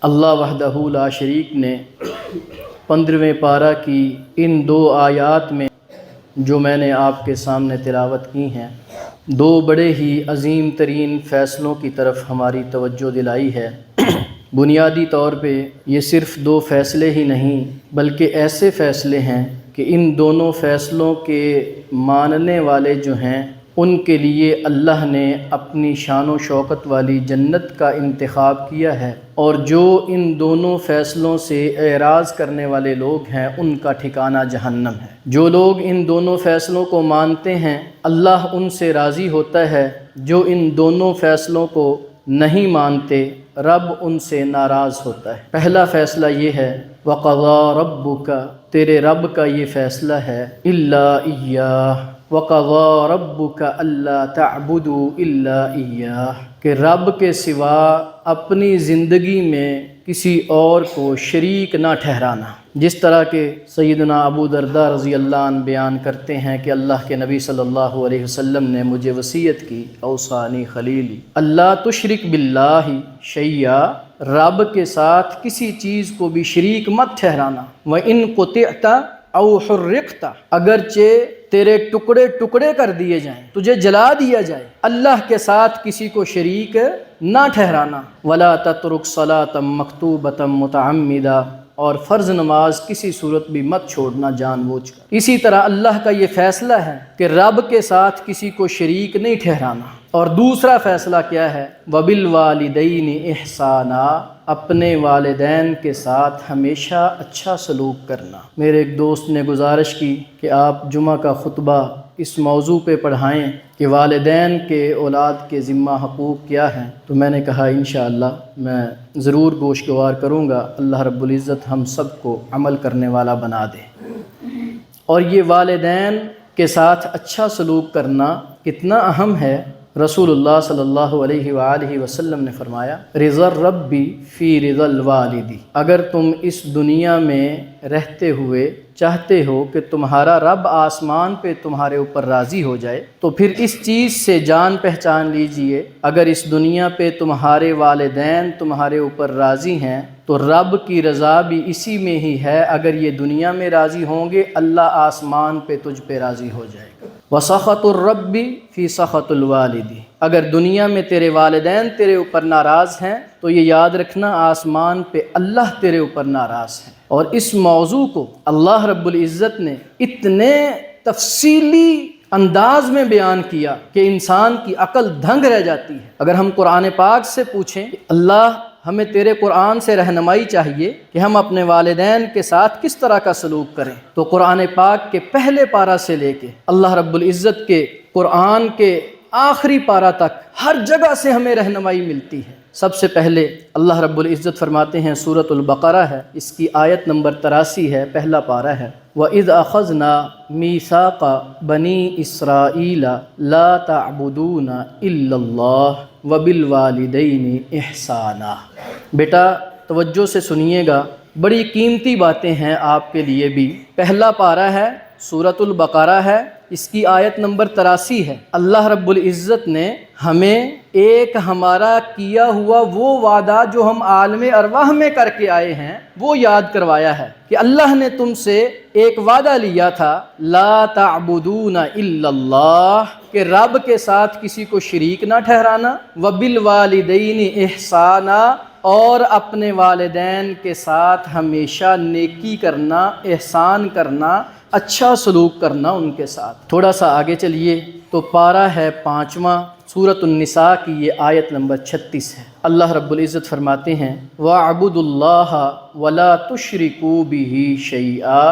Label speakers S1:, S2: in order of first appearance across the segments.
S1: اللہ وحدہ لا شریک نے 15ویں پارہ کی ان 2 آیات میں جو میں نے آپ کے سامنے تلاوت کی ہیں 2 بڑے ہی عظیم ترین فیصلوں کی طرف ہماری توجہ دلائی ہے۔ بنیادی طور پہ یہ صرف 2 فیصلے ہی نہیں بلکہ ایسے فیصلے ہیں کہ ان دونوں فیصلوں کے ماننے والے جو ہیں ان کے لیے اللہ نے اپنی شان و شوکت والی جنت کا انتخاب کیا ہے، اور جو ان دونوں فیصلوں سے اعراض کرنے والے لوگ ہیں ان کا ٹھکانہ جہنم ہے۔ جو لوگ ان دونوں فیصلوں کو مانتے ہیں اللہ ان سے راضی ہوتا ہے، جو ان دونوں فیصلوں کو نہیں مانتے رب ان سے ناراض ہوتا ہے۔ پہلا فیصلہ یہ ہے وَقَضَىٰ رَبُّكَ، تیرے رب کا یہ فیصلہ ہے إِلَّا إِيَّاهُ وَقَضَىٰ رَبُّكَ أَلَّا تَعْبُدُوا إِلَّا إِيَّاهُ، کہ رب کے سوا اپنی زندگی میں کسی اور کو شریک نہ ٹھہرانا۔ جس طرح کہ سیدنا ابو درداء رضی اللہ عنہ بیان کرتے ہیں کہ اللہ کے نبی صلی اللہ علیہ وسلم نے مجھے وصیت کی، اوصانی خلیلی اللہ تشرک باللہ شیئا، رب کے ساتھ کسی چیز کو بھی شریک مت ٹھہرانا۔ وَإِن قُطِعْتَ او حرقت، اگرچہ تیرے ٹکڑے ٹکڑے کر دیے جائیں، تجھے جلا دیا جائے، اللہ کے ساتھ کسی کو شریک نہ ٹھہرانا۔ ولا تترک صلاۃ مکتوبۃ متعمدا، اور فرض نماز کسی صورت بھی مت چھوڑنا جان بوجھ کر۔ اسی طرح اللہ کا یہ فیصلہ ہے کہ رب کے ساتھ کسی کو شریک نہیں ٹھہرانا۔ اور دوسرا فیصلہ کیا ہے وَبِالْوَالِدَيْنِ إِحْسَانًا، اپنے والدین کے ساتھ ہمیشہ اچھا سلوک کرنا۔ میرے ایک دوست نے گزارش کی کہ آپ جمعہ کا خطبہ اس موضوع پہ پڑھائیں کہ والدین کے اولاد کے ذمہ حقوق کیا ہیں، تو میں نے کہا انشاءاللہ میں ضرور گوشگوار کروں گا، اللہ رب العزت ہم سب کو عمل کرنے والا بنا دے۔ اور یہ والدین کے ساتھ اچھا سلوک کرنا کتنا اہم ہے، رسول اللہ صلی اللہ علیہ وآلہ وسلم نے فرمایا رضا الربی فی رضا الوالدی، اگر تم اس دنیا میں رہتے ہوئے چاہتے ہو کہ تمہارا رب آسمان پہ تمہارے اوپر راضی ہو جائے تو پھر اس چیز سے جان پہچان لیجئے، اگر اس دنیا پہ تمہارے والدین تمہارے اوپر راضی ہیں تو رب کی رضا بھی اسی میں ہی ہے، اگر یہ دنیا میں راضی ہوں گے اللہ آسمان پہ تجھ پہ راضی ہو جائے گا۔ وَسَخَطُ الرَّبِّ فِي سَخَطِ الْوَالِدِ، اگر دنیا میں تیرے والدین تیرے اوپر ناراض ہیں تو یہ یاد رکھنا آسمان پہ اللہ تیرے اوپر ناراض ہے۔ اور اس موضوع کو اللہ رب العزت نے اتنے تفصیلی انداز میں بیان کیا کہ انسان کی عقل دھنگ رہ جاتی ہے۔ اگر ہم قرآن پاک سے پوچھیں کہ اللہ ہمیں تیرے قرآن سے رہنمائی چاہیے کہ ہم اپنے والدین کے ساتھ کس طرح کا سلوک کریں، تو قرآن پاک کے پہلے پارہ سے لے کے اللہ رب العزت کے قرآن کے آخری پارہ تک ہر جگہ سے ہمیں رہنمائی ملتی ہے۔ سب سے پہلے اللہ رب العزت فرماتے ہیں، سورۃ البقرہ ہے، اس کی آیت نمبر 83 ہے، پہلا پارہ ہے، وَإِذْ أَخَذْنَا مِيثَاقَ بَنِي إِسْرَائِيلَ لَا تَعْبُدُونَ إِلَّا اللَّهَ وَبِالْوَالِدَيْنِ إِحْسَانًا۔ بیٹا توجہ سے سنیے گا، بڑی قیمتی باتیں ہیں آپ کے لیے بھی۔ پہلا پارہ ہے، سورۃ البقرہ ہے، اس کی آیت نمبر 83 ہے۔ اللہ رب العزت نے ہمیں ایک ہمارا کیا ہوا وہ وعدہ جو ہم عالم ارواح میں کر کے آئے ہیں وہ یاد کروایا ہے کہ اللہ نے تم سے ایک وعدہ لیا تھا لا تعبدون الا اللہ، کہ رب کے ساتھ کسی کو شریک نہ ٹھہرانا، وبالوالدین احسانا، اور اپنے والدین کے ساتھ ہمیشہ نیکی کرنا، احسان کرنا، اچھا سلوک کرنا ان کے ساتھ۔ تھوڑا سا آگے چلیے تو پارہ ہے 5واں، سورۃ النساء کی یہ آیت نمبر 36 ہے۔ اللہ رب العزت فرماتے ہیں وَاعْبُدُوا اللَّهَ وَلَا تُشْرِكُوا بِهِ شَيْئًا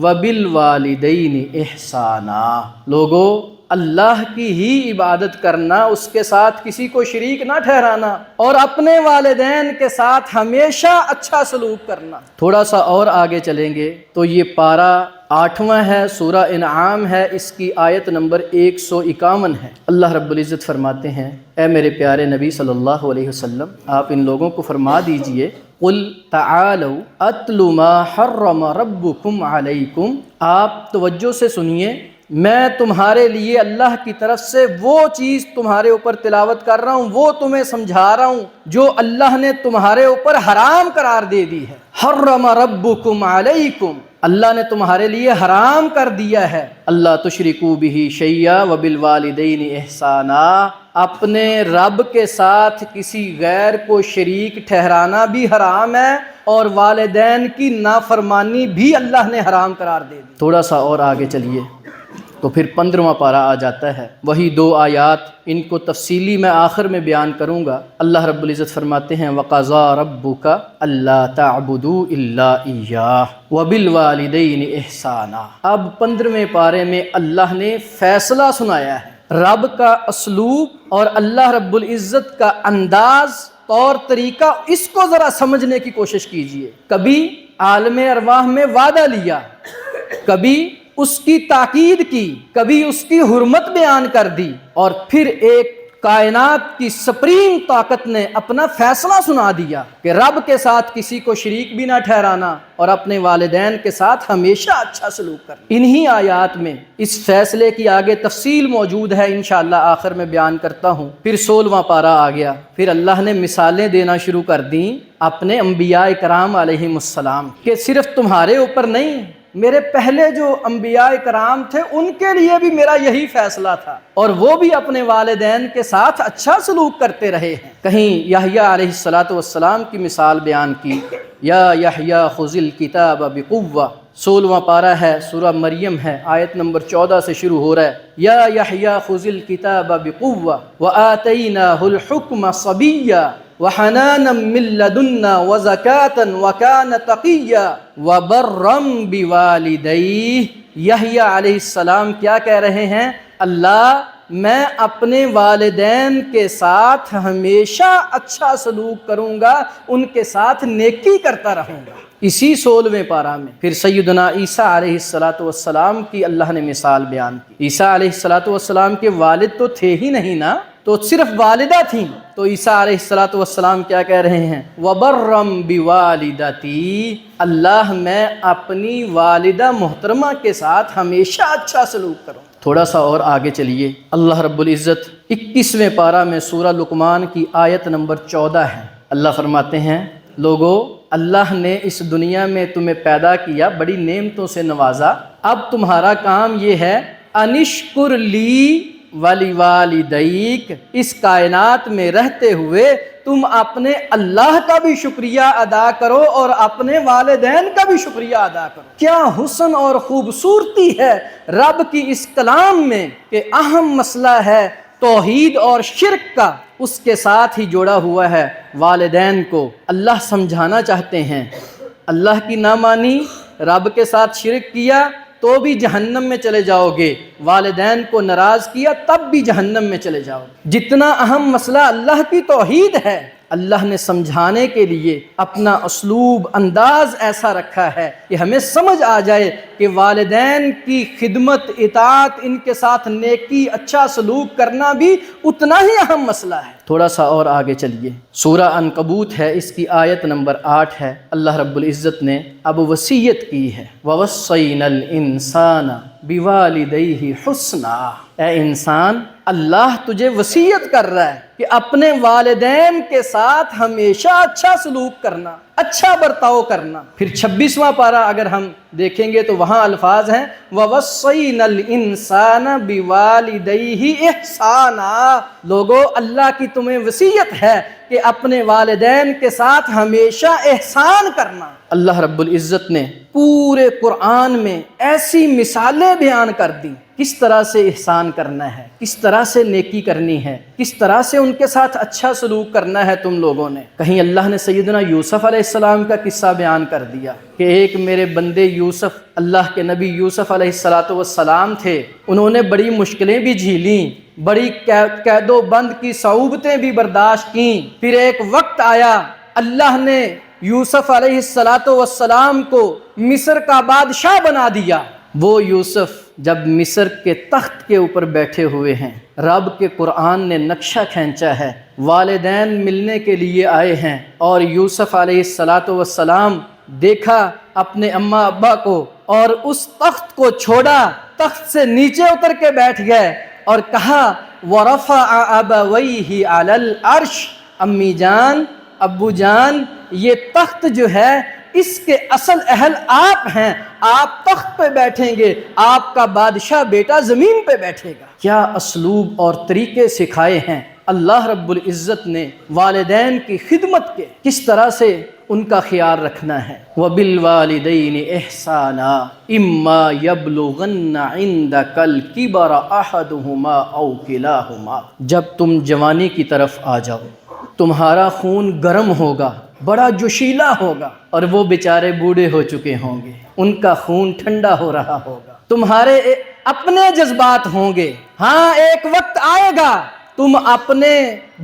S1: وَبِالْوَالِدَيْنِ إِحْسَانًا، لوگو اللہ کی ہی عبادت کرنا، اس کے ساتھ کسی کو شریک نہ ٹھہرانا، اور اپنے والدین کے ساتھ ہمیشہ اچھا سلوک کرنا۔ تھوڑا سا اور آگے چلیں گے تو یہ پارہ 8واں ہے، سورہ انعام ہے، اس کی آیت نمبر 151 ہے۔ اللہ رب العزت فرماتے ہیں اے میرے پیارے نبی صلی اللہ علیہ وسلم، آپ ان لوگوں کو فرما دیجئے قُلْ تَعَالَوْا أَتْلُ مَا حَرَّمَ رَبُّكُمْ عَلَيْكُمْ، آپ توجہ سے سنیے، میں تمہارے لیے اللہ کی طرف سے وہ چیز تمہارے اوپر تلاوت کر رہا ہوں، وہ تمہیں سمجھا رہا ہوں جو اللہ نے تمہارے اوپر حرام قرار دے دی ہے۔ حرم ربکم علیکم، اللہ نے تمہارے لیے حرام کر دیا ہے، اللہ تشرکوا بہ شیئا وبالوالدین احسانا، اپنے رب کے ساتھ کسی غیر کو شریک ٹھہرانا بھی حرام ہے اور والدین کی نافرمانی بھی اللہ نے حرام قرار دے دی۔ تھوڑا سا اور آگے چلیے تو پھر 15واں پارہ آ جاتا ہے، وہی 2 آیات، ان کو تفصیلی میں آخر میں بیان کروں گا۔ اللہ رب العزت فرماتے ہیں وَقَضَىٰ رَبُّكَ أَلَّا تَعْبُدُوا إِلَّا إِيَّاهُ وَبِالْوَالِدَيْنِ إِحْسَانًا۔ اب 15ویں پارے میں اللہ نے فیصلہ سنایا ہے، رب کا اسلوب اور اللہ رب العزت کا انداز، طور طریقہ، اس کو ذرا سمجھنے کی کوشش کیجئے۔ کبھی عالم ارواح میں وعدہ لیا، کبھی اس کی تاکید کی، کبھی اس کی حرمت بیان کر دی، اور پھر ایک کائنات کی سپریم طاقت نے اپنا فیصلہ سنا دیا کہ رب کے ساتھ کسی کو شریک بھی نہ ٹھہرانا اور اپنے والدین کے ساتھ ہمیشہ اچھا سلوک کرنا۔ انہی آیات میں اس فیصلے کی آگے تفصیل موجود ہے، انشاءاللہ آخر میں بیان کرتا ہوں۔ پھر 16واں پارہ آ گیا، پھر اللہ نے مثالیں دینا شروع کر دیں اپنے انبیاء کرام علیہم السلام کہ صرف تمہارے اوپر نہیں، میرے پہلے جو انبیاء کرام تھے ان کے لیے بھی میرا یہی فیصلہ تھا، اور وہ بھی اپنے والدین کے ساتھ اچھا سلوک کرتے رہے ہیں۔ کہیں یحییٰ علیہ السلام کی مثال بیان کی، یا یحییٰ خذ الکتاب بقوہ، 16واں پارہ ہے، سورہ مریم ہے، آیت نمبر 14 سے شروع ہو رہا ہے، یا یحییٰ خذ الکتاب بقوہ وآتیناہ الحکم صبیا وحنانا من لدنا وزکاة وکان تقیا وبرا بوالدیہ۔ یحییٰ علیہ السلام کیا کہہ رہے ہیں؟ اللہ، میں اپنے والدین کے ساتھ ہمیشہ اچھا سلوک کروں گا، ان کے ساتھ نیکی کرتا رہوں گا۔ اسی 16ویں پارہ میں پھر سیدنا عیسیٰ علیہ السلام کی اللہ نے مثال بیان کی۔ عیسیٰ علیہ السلام کے والد تو تھے ہی نہیں نا، تو صرف والدہ تھیں، تو عیسیٰ علیہ السلام کیا کہہ رہے ہیں؟ وَبَرًّا بِوَالِدَتِي، اللہ میں اپنی والدہ محترمہ کے ساتھ ہمیشہ اچھا سلوک کروں۔ تھوڑا سا اور آگے چلیے، اللہ رب العزت 21ویں پارہ میں سورہ لقمان کی آیت نمبر 14 ہے، اللہ فرماتے ہیں لوگو، اللہ نے اس دنیا میں تمہیں پیدا کیا، بڑی نعمتوں سے نوازا، اب تمہارا کام یہ ہے انشکر لی وَلِوَالِدَيْكَ، اس کائنات میں رہتے ہوئے تم اپنے اللہ کا بھی شکریہ ادا کرو اور اپنے والدین کا بھی شکریہ ادا کرو۔ کیا حسن اور خوبصورتی ہے رب کی اس کلام میں کہ اہم مسئلہ ہے توحید اور شرک کا، اس کے ساتھ ہی جوڑا ہوا ہے والدین کو۔ اللہ سمجھانا چاہتے ہیں، اللہ کی نامانی، رب کے ساتھ شرک کیا تو بھی جہنم میں چلے جاؤ گے، والدین کو ناراض کیا تب بھی جہنم میں چلے جاؤ گے۔ جتنا اہم مسئلہ اللہ کی توحید ہے، اللہ نے سمجھانے کے لیے اپنا اسلوب، انداز ایسا رکھا ہے کہ ہمیں سمجھ آ جائے کہ والدین کی خدمت، اطاعت، ان کے ساتھ نیکی، اچھا سلوک کرنا بھی اتنا ہی اہم مسئلہ ہے۔ تھوڑا سا اور آگے چلیے، سورہ عنکبوت ہے، اس کی آیت نمبر 8 ہے، اللہ رب العزت نے اب وصیت کی ہے، وَوَصَّيْنَا الْإِنسَانَ بِوَالِدَيْهِ حُسْنًا۔ اے انسان، اللہ تجھے وصیت کر رہا ہے کہ اپنے والدین کے ساتھ ہمیشہ اچھا سلوک کرنا، اچھا برتاؤ کرنا۔ پھر 26واں پارہ اگر ہم دیکھیں گے تو وہاں الفاظ ہیں وَوَصَّيْنَا الْإِنسَانَ بِوَالِدَيْهِ إِحْسَانًا۔ لوگو، اللہ کی تمہیں وصیت ہے کہ اپنے والدین کے ساتھ ہمیشہ احسان کرنا۔ اللہ رب العزت نے پورے قرآن میں ایسی مثالیں بیان کر دیں کس طرح سے احسان کرنا ہے، کس طرح سے نیکی کرنی ہے، کس طرح سے ان کے ساتھ اچھا سلوک کرنا ہے تم لوگوں نے۔ کہیں اللہ نے سیدنا یوسف علیہ السلام کا قصہ بیان کر دیا کہ ایک میرے بندے یوسف، اللہ کے نبی یوسف علیہ السلام تھے، انہوں نے بڑی مشکلیں بھی جھیلیں، بڑی قید و بند کی صعوبتیں بھی برداشت کیں۔ پھر ایک وقت آیا، اللہ نے یوسف علیہ السلام کو مصر کا بادشاہ بنا دیا۔ وہ یوسف جب مصر کے تخت کے اوپر بیٹھے ہوئے ہیں، رب کے قرآن نے نقشہ کھینچا ہے، والدین ملنے کے لیے آئے ہیں، اور یوسف علیہ السلام دیکھا اپنے اماں ابا کو اور اس تخت کو چھوڑا تخت سے نیچے اتر کے بیٹھ گئے اور کہا وَرَفَعَ أَبَوَيْهِ عَلَى الْعَرْشِ، امی جان، ابو جان، یہ تخت جو ہے اس کے اصل اہل آپ ہیں، آپ تخت پہ بیٹھیں گے، آپ کا بادشاہ بیٹا زمین پہ بیٹھے گا۔ کیا اسلوب اور طریقے سکھائے ہیں اللہ رب العزت نے والدین کی خدمت کے، کس طرح سے ان کا خیال رکھنا ہے۔ وَبِالْوَالِدَيْنِ إِحْسَانًا إِمَّا يَبْلُغَنَّ عِنْدَكَ الْكِبَرَ أَحَدُهُمَا أَوْ كِلَاهُمَا، جب تم جوانی کی طرف آ جاؤ، تمہارا خون گرم ہوگا، بڑا جوشیلا ہوگا، اور وہ بیچارے بوڑھے ہو چکے ہوں گے، ان کا خون ٹھنڈا ہو رہا ہوگا، تمہارے اپنے جذبات ہوں گے۔ ہاں ایک وقت آئے گا تم اپنے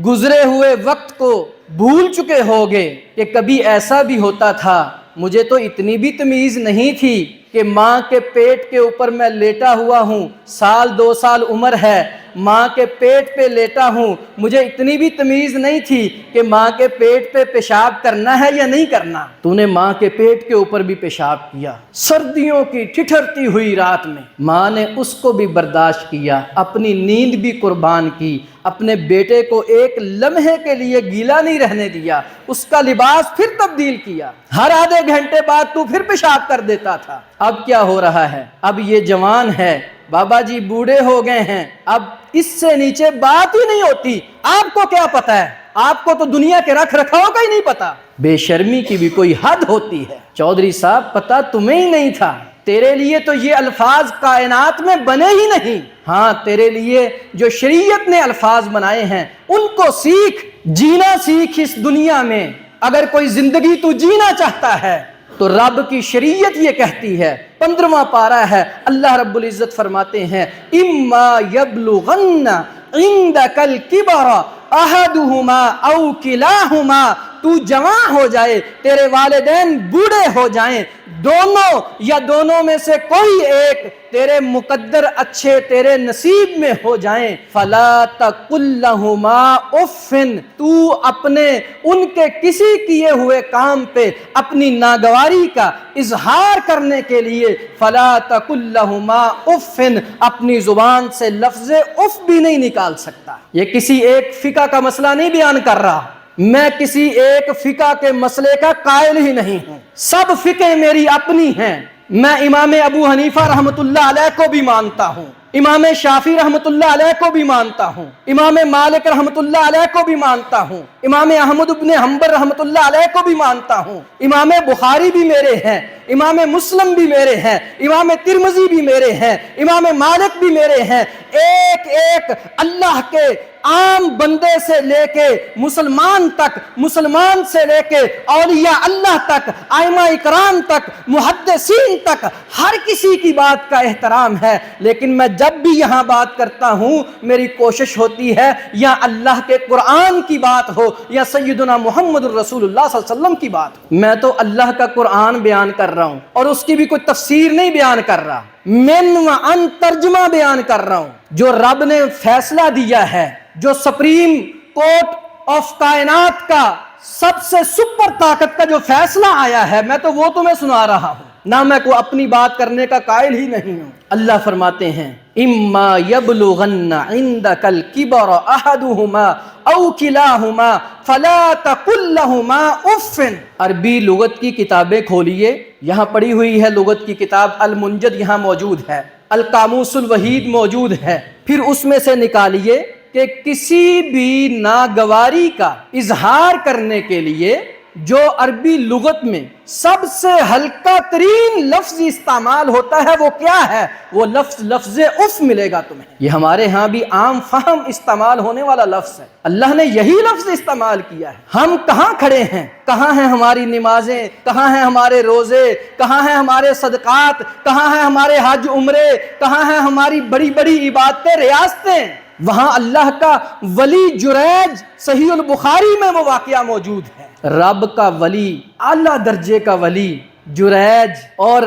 S1: گزرے ہوئے وقت کو بھول چکے ہوگے کہ کبھی ایسا بھی ہوتا تھا، مجھے تو اتنی بھی تمیز نہیں تھی کہ ماں کے پیٹ کے اوپر میں لیٹا ہوا ہوں، 1-2 سال عمر ہے، ماں کے پیٹ پہ لیٹا ہوں، مجھے اتنی بھی تمیز نہیں تھی کہ ماں کے پیٹ پہ پیشاب کرنا ہے یا نہیں کرنا۔ تو نے ماں کے پیٹ کے اوپر بھی پیشاب کیا، سردیوں کی ٹھٹھرتی ہوئی رات میں ماں نے اس کو بھی برداشت کیا، اپنی نیند بھی قربان کی، اپنے بیٹے کو ایک لمحے کے لیے گیلا نہیں رہنے دیا، اس کا لباس پھر تبدیل کیا، ہر آدھے گھنٹے بعد تو پھر پیشاب کر دیتا تھا۔ اب کیا ہو رہا ہے؟ اب یہ جوان ہے، بابا جی بوڑھے ہو گئے ہیں، اب اس سے نیچے بات ہی نہیں ہوتی۔ آپ کو کیا پتا ہے؟ آپ کو تو دنیا کے رکھ رکھاؤ کا ہی نہیں پتا۔ بے شرمی کی بھی کوئی حد ہوتی ہے۔ چودھری صاحب پتا تمہیں ہی نہیں تھا، تیرے لیے تو یہ الفاظ کائنات میں بنے ہی نہیں۔ ہاں تیرے لیے جو شریعت نے الفاظ بنائے ہیں ان کو سیکھ، جینا سیکھ اس دنیا میں۔ اگر کوئی زندگی تو جینا چاہتا ہے تو رب کی شریعت یہ کہتی ہے، 15واں پارہ ہے، اللہ رب العزت فرماتے ہیں اما یبلغن عندک الکبر احدہما او کلاہما، تو جوان ہو جائے، تیرے والدین بوڑھے ہو جائیں، دونوں یا دونوں میں سے کوئی ایک تیرے مقدر اچھے تیرے نصیب میں ہو جائیں، فلا تقل لہما اف، تو اپنے ان کے کسی کیے ہوئے کام پہ اپنی ناگواری کا اظہار کرنے کے لیے فلا تقل لہما اف، اپنی زبان سے لفظ اف بھی نہیں نکال سکتا۔ یہ کسی ایک فقہ کا مسئلہ نہیں بیان کر رہا، میں کسی ایک فقہ کے مسئلے کا قائل ہی نہیں ہوں، سب فقہ میری اپنی ہیں۔ میں امام ابو حنیفہ رحمۃ اللہ علیہ کو بھی مانتا ہوں، امام شافعی رحمۃ اللہ علیہ کو بھی مانتا ہوں، امام مالک رحمۃ اللہ علیہ کو بھی مانتا ہوں، امام احمد بن حنبل رحمۃ اللہ علیہ کو بھی مانتا ہوں، امام بخاری بھی میرے ہیں، امام مسلم بھی میرے ہیں، امام ترمذی بھی میرے ہیں، امام مالک بھی میرے ہیں۔ ایک ایک اللہ کے عام بندے سے لے کے مسلمان تک، مسلمان سے لے کے اولیاء اللہ تک، ائمہ اکرام تک، محدثین تک، ہر کسی کی بات کا احترام ہے، لیکن میں جب بھی یہاں بات کرتا ہوں میری کوشش ہوتی ہے یا اللہ کے قرآن کی بات ہو یا سیدنا محمد الرسول اللہ صلی اللہ علیہ وسلم کی بات ہو۔ میں تو اللہ کا قرآن بیان کر رہا ہوں اور اس کی بھی کوئی تفسیر نہیں بیان کر رہا، من و ان ترجمہ بیان کر رہا ہوں، جو رب نے فیصلہ دیا ہے، جو سپریم کورٹ آف کائنات کا سب سے سپر طاقت کا جو فیصلہ آیا ہے، میں تو وہ تمہیں سنا رہا ہوں، نہ میں کو اپنی بات کرنے کا قائل ہی نہیں ہوں۔ اللہ فرماتے ہیں اما یبلغن عندک الکبر احدہما او کلاہما فلا تقل لہما اف۔ عربی لغت کی کتابیں کھولیے، یہاں پڑھی ہوئی ہے لغت کی کتاب المنجد یہاں موجود ہے، القاموس الوحید موجود ہے، پھر اس میں سے نکالیے کہ کسی بھی ناگواری کا اظہار کرنے کے لیے جو عربی لغت میں سب سے ہلکا ترین لفظ استعمال ہوتا ہے وہ کیا ہے؟ وہ لفظ اف ملے گا تمہیں۔ یہ ہمارے ہاں بھی عام فہم استعمال ہونے والا لفظ ہے، اللہ نے یہی لفظ استعمال کیا ہے۔ ہم کہاں کھڑے ہیں؟ کہاں ہیں ہماری نمازیں؟ کہاں ہیں ہمارے روزے؟ کہاں ہیں ہمارے صدقات؟ کہاں ہیں ہمارے حج عمرے؟ کہاں ہیں ہماری بڑی بڑی عبادتیں ریاستیں؟ وہاں اللہ کا ولی جریج صحیح البخاری میں وہ واقعہ موجود ہے، رب کا ولی، اعلیٰ درجے کا ولی جریج، اور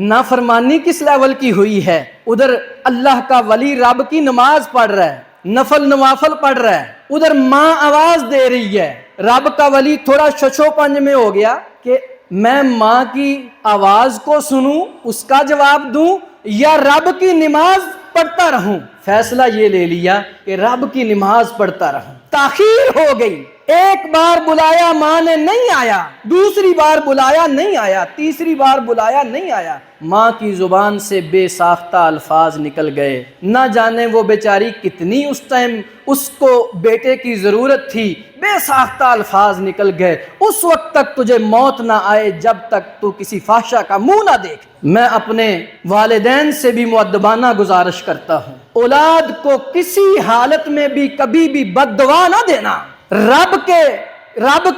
S1: نافرمانی کس لیول کی ہوئی ہے، ادھر اللہ کا ولی رب کی نماز پڑھ رہا ہے، نفل نوافل پڑھ رہا ہے، ادھر ماں آواز دے رہی ہے، رب کا ولی تھوڑا ششو پنج میں ہو گیا کہ میں ماں کی آواز کو سنوں، اس کا جواب دوں، یا رب کی نماز پڑھتا رہوں؟ فیصلہ یہ لے لیا کہ رب کی نماز پڑھتا رہوں۔ تاخیر ہو گئی، ایک بار بلایا ماں نے نہیں آیا، دوسری بار بلایا نہیں آیا، تیسری بار بلایا نہیں آیا، ماں کی زبان سے بے ساختہ الفاظ نکل گئے۔ نہ جانے وہ بیچاری کتنی اس ٹائم اس کو بیٹے کی ضرورت تھی، بے ساختہ الفاظ نکل گئے، اس وقت تک تجھے موت نہ آئے جب تک تو کسی فحشہ کا منہ نہ دیکھ۔ میں اپنے والدین سے بھی مؤدبانہ گزارش کرتا ہوں، اولاد کو کسی حالت میں بھی کبھی بھی بد دعا نہ دینا۔ رب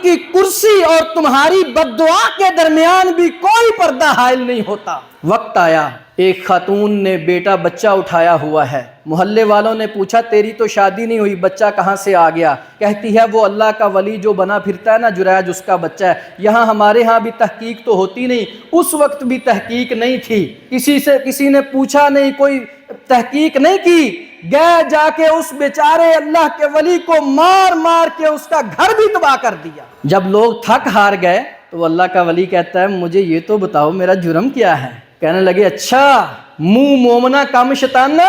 S1: کی کرسی اور تمہاری بد دعا کے درمیان بھی کوئی پردہ حائل نہیں ہوتا۔ وقت آیا، ایک خاتون نے بیٹا بچہ اٹھایا ہوا ہے، محلے والوں نے پوچھا تیری تو شادی نہیں ہوئی، بچہ کہاں سے آ گیا؟ کہتی ہے وہ اللہ کا ولی جو بنا پھرتا ہے نا جریج، اس کا بچہ ہے۔ یہاں ہمارے ہاں بھی تحقیق تو ہوتی نہیں، اس وقت بھی تحقیق نہیں تھی، کسی نے پوچھا نہیں، کوئی تحقیق نہیں کی، گئے جا کے اس بیچارے اللہ کے ولی کو مار مار کے اس کا گھر بھی تباہ کر دیا۔ جب لوگ تھک ہار گئے تو اللہ کا ولی کہتا ہے مجھے یہ تو بتاؤ میرا جرم کیا ہے؟ کہنے لگے اچھا منہ مومنا کم شیطانہ،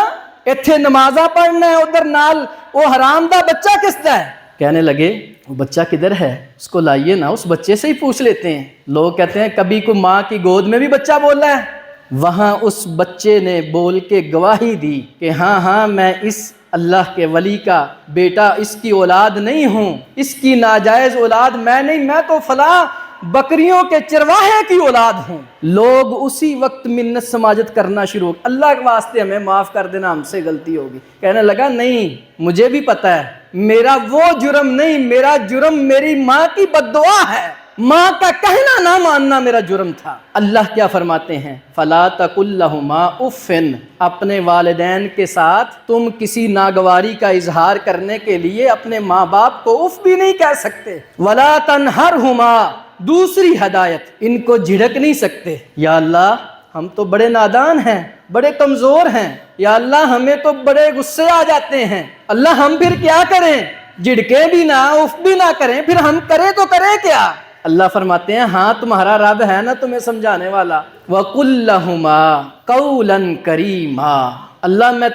S1: ایتھے نمازاں پڑھنا ہے، ادھر نال وہ حرام دا بچہ کس دا ہے؟ کہنے لگے وہ بچہ کدھر ہے، اس کو لائیے نا، اس بچے سے ہی پوچھ لیتے ہیں۔ لوگ کہتے ہیں کبھی کوئی ماں کی گود میں بھی بچہ بول رہا ہے؟ وہاں اس بچے نے بول کے گواہی دی کہ ہاں میں اس اللہ کے ولی کا بیٹا، اس کی اولاد نہیں ہوں، اس کی ناجائز اولاد میں نہیں، میں تو فلاں بکریوں کے چرواہے کی اولاد ہوں۔ لوگ اسی وقت منت سماجت کرنا شروع، اللہ کے واسطے ہمیں معاف کر دینا، ہم سے غلطی ہوگی۔ کہنے لگا نہیں، مجھے بھی پتہ ہے میرا وہ جرم نہیں، میرا جرم میری ماں کی بد دعا ہے، ماں کا کہنا نہ ماننا میرا جرم تھا۔ اللہ کیا فرماتے ہیں؟ فَلَا تَقُلْ لَهُمَا اُفٍّ، اپنے والدین کے ساتھ تم کسی ناگواری کا اظہار کرنے کے لیے اپنے ماں باپ کو اف بھی نہیں کہہ سکتے۔ وَلَا تَنْهَرْهُمَا، دوسری ہدایت، ان کو جھڑک نہیں سکتے۔ یا اللہ ہم تو بڑے نادان ہیں، بڑے کمزور ہیں، یا اللہ ہمیں تو بڑے غصے آ جاتے ہیں، اللہ ہم پھر کیا کریں؟ جھڑکیں بھی نہ، اف بھی نہ کریں، پھر ہم کریں تو کریں کیا؟ اللہ فرماتے ہیں ہاں تمہارا رب ہے نا تمہیں سمجھانے والا۔ وَقُلْ لَهُمَا قَوْلًا كَرِيمًا، اللہ میں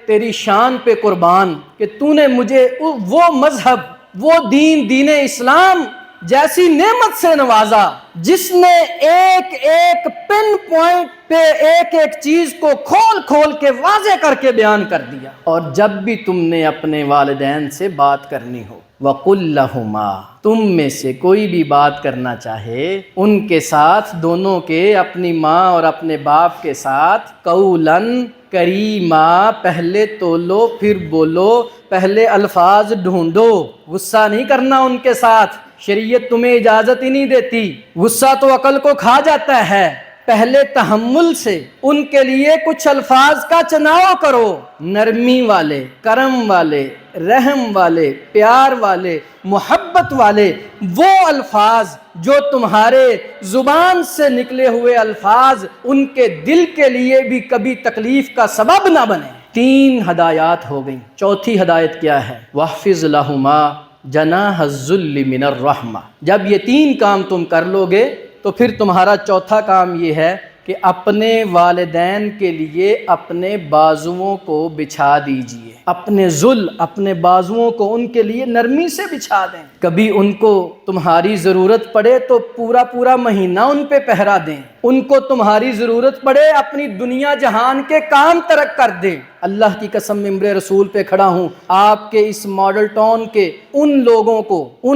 S1: تیری شان پہ قربان کہ تو نے مجھے وہ مذہب، وہ دین اسلام جیسی نعمت سے نوازا جس نے ایک ایک پن پوائنٹ پہ ایک ایک چیز کو کھول کھول کے واضح کر کے بیان کر دیا۔ اور جب بھی تم نے اپنے والدین سے بات کرنی ہو، وَقُلْ لَهُمَا، تم میں سے کوئی بھی بات کرنا چاہے ان کے ساتھ، دونوں کے، اپنی ماں اور اپنے باپ کے ساتھ، قولاً کریما، پہلے تولو پھر بولو، پہلے الفاظ ڈھونڈو، غصہ نہیں کرنا ان کے ساتھ، شریعت تمہیں اجازت ہی نہیں دیتی، غصہ تو عقل کو کھا جاتا ہے۔ پہلے تحمل سے ان کے لیے کچھ الفاظ کا چناؤ کرو، نرمی والے، کرم والے، رحم والے، پیار والے، محبت والے، وہ الفاظ جو تمہارے زبان سے نکلے ہوئے الفاظ ان کے دل کے لیے بھی کبھی تکلیف کا سبب نہ بنے۔ 3 ہدایات ہو گئیں، چوتھی ہدایت کیا ہے؟ وَاحْفِظْ لَهُمَا جَنَاحَ الذُّلِّ مِنَ الرَّحْمَةِ، جب یہ 3 کام تم کر لو گے تو پھر تمہارا چوتھا کام یہ ہے کہ اپنے والدین کے لیے اپنے بازوؤں کو بچھا دیجئے، اپنے ذل، اپنے بازوؤں کو ان کے لیے نرمی سے بچھا دیں۔ کبھی ان کو تمہاری ضرورت پڑے تو پورا مہینہ ان پہ پہرا دیں، ان کو تمہاری ضرورت پڑے اپنی دنیا جہان کے کام ترک کر دیں۔ اللہ کی قسم ممبر رسول پہ کھڑا ہوں، آپ کے اس ماڈل ٹاؤن کے ان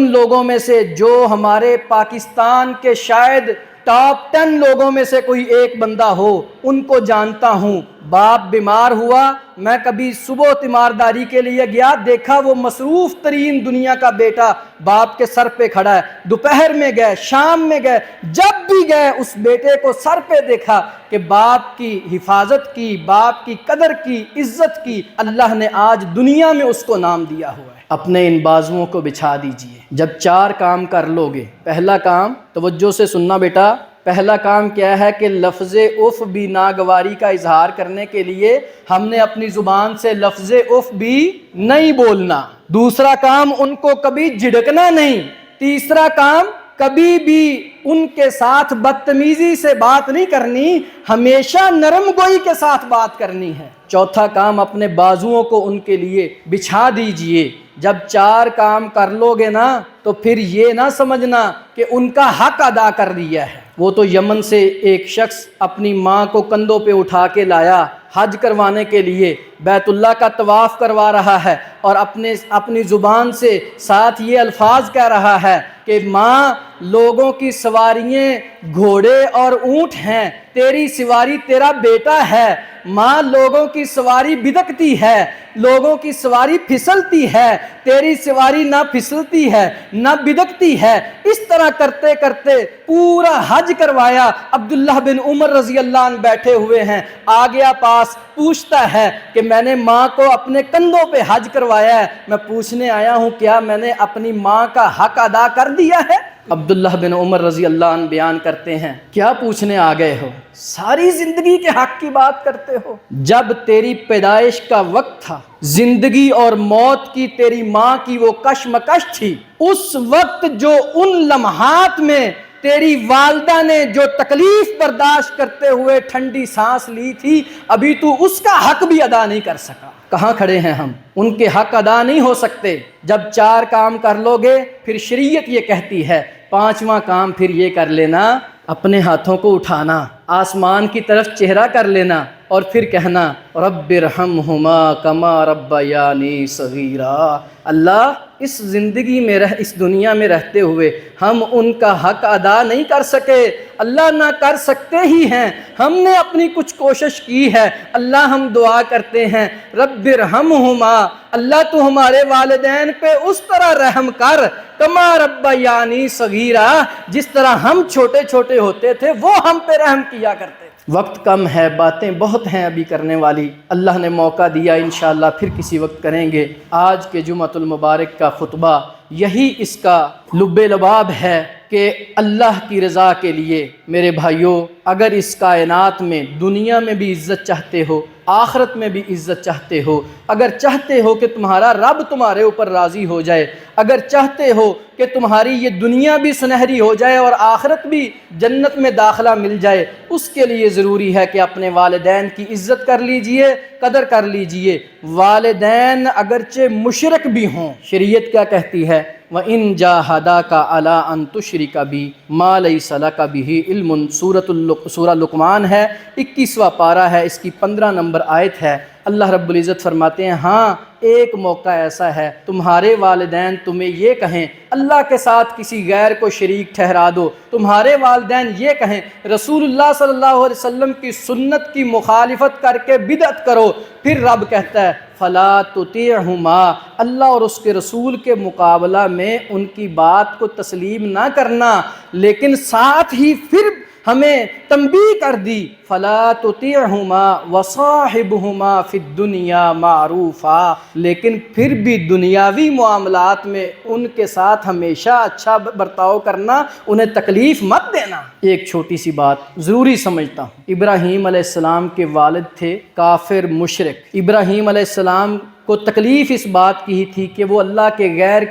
S1: لوگوں میں سے جو ہمارے پاکستان کے شاید ٹاپ 10 لوگوں میں سے کوئی ایک بندہ ہو، ان کو جانتا ہوں۔ باپ بیمار ہوا، میں کبھی صبح تیمارداری کے لیے گیا، دیکھا وہ مصروف ترین دنیا کا بیٹا باپ کے سر پہ کھڑا ہے، دوپہر میں گئے، شام میں گئے، جب بھی گئے اس بیٹے کو سر پہ دیکھا کہ باپ کی حفاظت کی، باپ کی قدر کی، عزت کی، اللہ نے آج دنیا میں اس کو نام دیا ہوا ہے۔ اپنے ان بازوؤں کو بچھا دیجئے۔ جب 4 کام کر لو گے، پہلا کام، توجہ سے سننا بیٹا، پہلا کام کیا ہے کہ لفظ اف بھی ناگواری کا اظہار کرنے کے لیے ہم نے اپنی زبان سے لفظ اف بھی نہیں بولنا۔ دوسرا کام، ان کو کبھی جھڑکنا نہیں۔ تیسرا کام، کبھی بھی ان کے ساتھ بدتمیزی سے بات نہیں کرنی، ہمیشہ نرم گوئی کے ساتھ بات کرنی ہے۔ چوتھا کام، اپنے بازوؤں کو ان کے لیے بچھا دیجئے۔ جب 4 کام کر لو گے نا تو پھر یہ نہ سمجھنا کہ ان کا حق ادا کر دیا ہے۔ وہ تو یمن سے ایک شخص اپنی ماں کو کندھوں پہ اٹھا کے لایا حج کروانے کے لیے، بیت اللہ کا طواف کروا رہا ہے اور اپنی زبان سے ساتھ یہ الفاظ کہہ رہا ہے کہ ماں، لوگوں کی سواریاں گھوڑے اور اونٹ ہیں، تیری سواری تیرا بیٹا ہے۔ ماں، لوگوں کی سواری بدکتی ہے، لوگوں کی سواری پھسلتی ہے، تیری سواری نہ پھسلتی ہے نہ بدکتی ہے۔ اس طرح کرتے کرتے پورا حج کروایا۔ عبداللہ بن عمر رضی اللہ عنہ بیٹھے ہوئے ہیں، آ گیا پاس، پوچھتا ہے کہ میں نے ماں کو اپنے کندھوں پہ حج کروایا ہے، میں پوچھنے آیا ہوں کیا میں نے اپنی ماں کا حق ادا کر دیا ہے؟ عبداللہ بن عمر رضی اللہ عنہ بیان کرتے ہیں، کیا پوچھنے آ گئے ہو؟ ساری زندگی کے حق کی بات کرتے ہو۔ جب تیری پیدائش کا وقت تھا، زندگی اور موت کی تیری ماں کی وہ کشمکش تھی، اس وقت جو ان لمحات میں تیری والدہ نے جو تکلیف برداشت کرتے ہوئے ٹھنڈی سانس لی تھی، ابھی تو اس کا حق بھی ادا نہیں کر سکا۔ کہاں کھڑے ہیں ہم؟ ان کے حق ادا نہیں ہو سکتے۔ جب 4 کام کر لو گے پھر شریعت یہ کہتی ہے 5واں کام پھر یہ کر لینا، اپنے ہاتھوں کو اٹھانا، آسمان کی طرف چہرہ کر لینا اور پھر کہنا رب ارحمہما کما ربیانی صغیرا۔ اللہ، اس زندگی میں اس دنیا میں رہتے ہوئے ہم ان کا حق ادا نہیں کر سکے، اللہ نہ کر سکتے ہی ہیں، ہم نے اپنی کچھ کوشش کی ہے، اللہ ہم دعا کرتے ہیں رب ارحمہما، اللہ تو ہمارے والدین پہ اس طرح رحم کر کما ربیانی صغیرا، جس طرح ہم چھوٹے چھوٹے ہوتے تھے وہ ہم پہ رحم کیا کرتے تھے۔ وقت کم ہے، باتیں بہت ہیں ابھی کرنے والی، اللہ نے موقع دیا، انشاءاللہ پھر کسی وقت کریں گے۔ آج کے جمعۃ المبارک کا خطبہ یہی اس کا لب لباب ہے کہ اللہ کی رضا کے لیے میرے بھائیوں، اگر اس کائنات میں دنیا میں بھی عزت چاہتے ہو، آخرت میں بھی عزت چاہتے ہو، اگر چاہتے ہو کہ تمہارا رب تمہارے اوپر راضی ہو جائے، اگر چاہتے ہو کہ تمہاری یہ دنیا بھی سنہری ہو جائے اور آخرت بھی جنت میں داخلہ مل جائے، اس کے لیے ضروری ہے کہ اپنے والدین کی عزت کر لیجئے، قدر کر لیجئے۔ والدین اگرچہ مشرک بھی ہوں، شریعت کیا کہتی ہے؟ وَإِن جَاهَدَاكَ عَلَىٰ أَن تُشْرِكَ بِي مَا لَيْسَ لَكَ بِهِ عِلْمٌ، سورہ لقمان ہے، 21واں پارہ ہے، اس کی 15 نمبر آیت ہے۔ اللہ رب العزت فرماتے ہیں ہاں ایک موقع ایسا ہے تمہارے والدین تمہیں یہ کہیں اللہ کے ساتھ کسی غیر کو شریک ٹھہرا دو، تمہارے والدین یہ کہیں رسول اللہ صلی اللہ علیہ وسلم کی سنت کی مخالفت کر کے بدعت کرو، پھر رب کہتا ہے فلا تطیعہما، اللہ اور اس کے رسول کے مقابلہ میں ان کی بات کو تسلیم نہ کرنا، لیکن ساتھ ہی پھر ہمیں تنبیہ کر دی فلا تطیعہما وصاحبہما فی الدنیا معروفا، لیکن پھر بھی دنیاوی معاملات میں ان کے ساتھ ہمیشہ اچھا برتاؤ کرنا، انہیں تکلیف مت دینا۔ ایک چھوٹی سی بات ضروری سمجھتا ہوں، ابراہیم علیہ السلام کے والد تھے کافر مشرک، ابراہیم علیہ السلام کو تکلیف اس بات کی ہی تھی کہ وہ اللہ کے غیر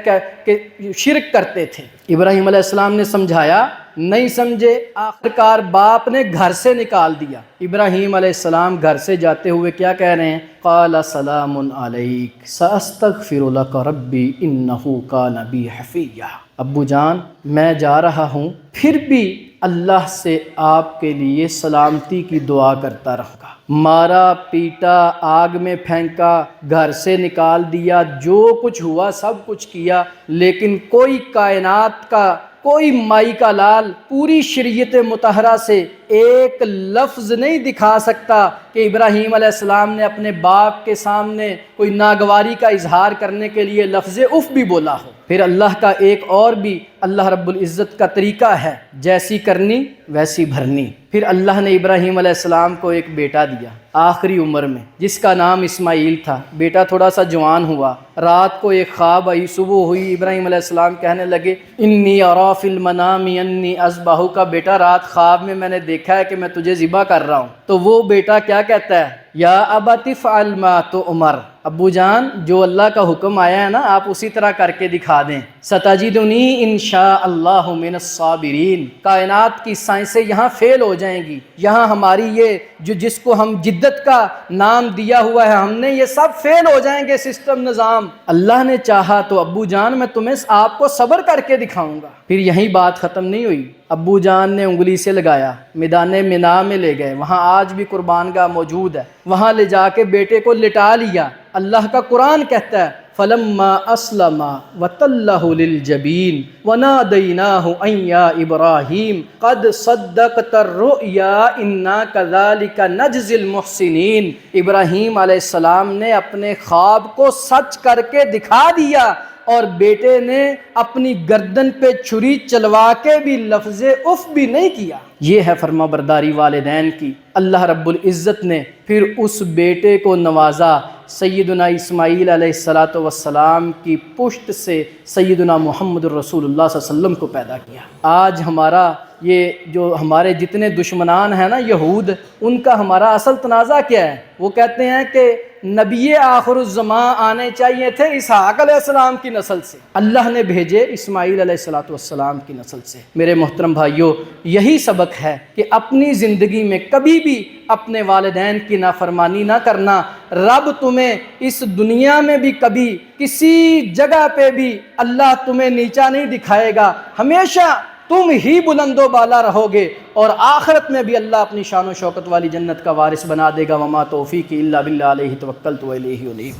S1: کے شرک کرتے تھے۔ ابراہیم علیہ السلام نے سمجھایا، نہیں سمجھے، آخرکار باپ نے گھر سے نکال دیا۔ ابراہیم علیہ السلام گھر سے جاتے ہوئے کیا کہہ رہے ہیں؟ قال سلام علیک ساستغفر لک ربی انہ کان بی حفیہ، ابو جان میں جا رہا ہوں، پھر بھی اللہ سے آپ کے لیے سلامتی کی دعا کرتا رہوں گا۔ مارا پیٹا، آگ میں پھینکا، گھر سے نکال دیا، جو کچھ ہوا سب کچھ کیا، لیکن کوئی کائنات کا کوئی مائی کا لال پوری شریعت مطہرہ سے ایک لفظ نہیں دکھا سکتا کہ ابراہیم علیہ السلام نے اپنے باپ کے سامنے کوئی ناگواری کا اظہار کرنے کے لیے لفظ اف بھی بولا ہو۔ پھر اللہ کا ایک اور بھی اللہ رب العزت کا طریقہ ہے، جیسی کرنی ویسی بھرنی۔ پھر اللہ نے ابراہیم علیہ السلام کو ایک بیٹا دیا، آخری عمر میں، جس کا نام اسماعیل تھا۔ بیٹا تھوڑا سا جوان ہوا، رات کو ایک خواب آئی، صبح ہوئی، ابراہیم علیہ السلام کہنے لگے انی اریٰ فی المنام انی اذبحک، بیٹا رات خواب میں نے دیکھا ہے کہ میں تجھے ذبح کر رہا ہوں۔ تو وہ بیٹا کیا کہتا ہے؟ یا ابت افعل ما تؤمر، ابو جان جو اللہ کا حکم آیا ہے نا آپ اسی طرح کر کے دکھا دیں۔ ستجدنی انشاء اللہ من الصابرین، کائنات کی سائنسیں یہاں فیل ہو جائیں گی، یہاں ہماری یہ جس کو ہم جدت کا نام دیا ہوا ہے ہم نے، یہ سب فیل ہو جائیں گے سسٹم نظام۔ اللہ نے چاہا تو ابو جان میں تمہیں آپ کو صبر کر کے دکھاؤں گا۔ پھر یہی بات ختم نہیں ہوئی، ابو جان نے انگلی سے لگایا، میدان منا میں لے گئے، وہاں آج بھی قربان گاہ موجود ہے، وہاں لے جا کے بیٹے کو لٹا لیا۔ اللہ کا قرآن کہتا ہے فَلَمَّا أَسْلَمَا وَتَلَّهُ لِلْجَبِينِ وَنَادَيْنَاهُ أَن يَا إِبْرَاهِيمُ قَدْ صَدَّقْتَ الرُّؤْيَا إِنَّا كَذَلِكَ نَجْزِي الْمُحْسِنِينَ، ابراہیم علیہ السلام نے اپنے خواب کو سچ کر کے دکھا دیا، اور بیٹے نے اپنی گردن پہ چھری چلوا کے بھی لفظ اف بھی نہیں کیا۔ یہ ہے فرما برداری والدین کی۔ اللہ رب العزت نے پھر اس بیٹے کو نوازا، سیدنا اسماعیل علیہ السلام کی پشت سے سیدنا محمد الرسول اللہ صلی اللہ علیہ وسلم کو پیدا کیا۔ آج ہمارا یہ جو ہمارے جتنے دشمنان ہیں نا یہود، ان کا ہمارا اصل تنازع کیا ہے؟ وہ کہتے ہیں کہ نبی آخر الزمان آنے چاہیے تھے اسحاق علیہ السلام کی نسل سے، اللہ نے بھیجے اسماعیل علیہ السلام کی نسل سے۔ میرے محترم بھائیوں، یہی سبق ہے کہ اپنی زندگی میں کبھی بھی اپنے والدین کی نافرمانی نہ کرنا۔ رب تمہیں اس دنیا میں بھی کبھی کسی جگہ پہ بھی اللہ تمہیں نیچا نہیں دکھائے گا، ہمیشہ تم ہی بلند و بالا رہو گے، اور آخرت میں بھی اللہ اپنی شان و شوکت والی جنت کا وارث بنا دے گا۔ وما توفیقی الا باللہ علیہ توکلت و الیہ انیب۔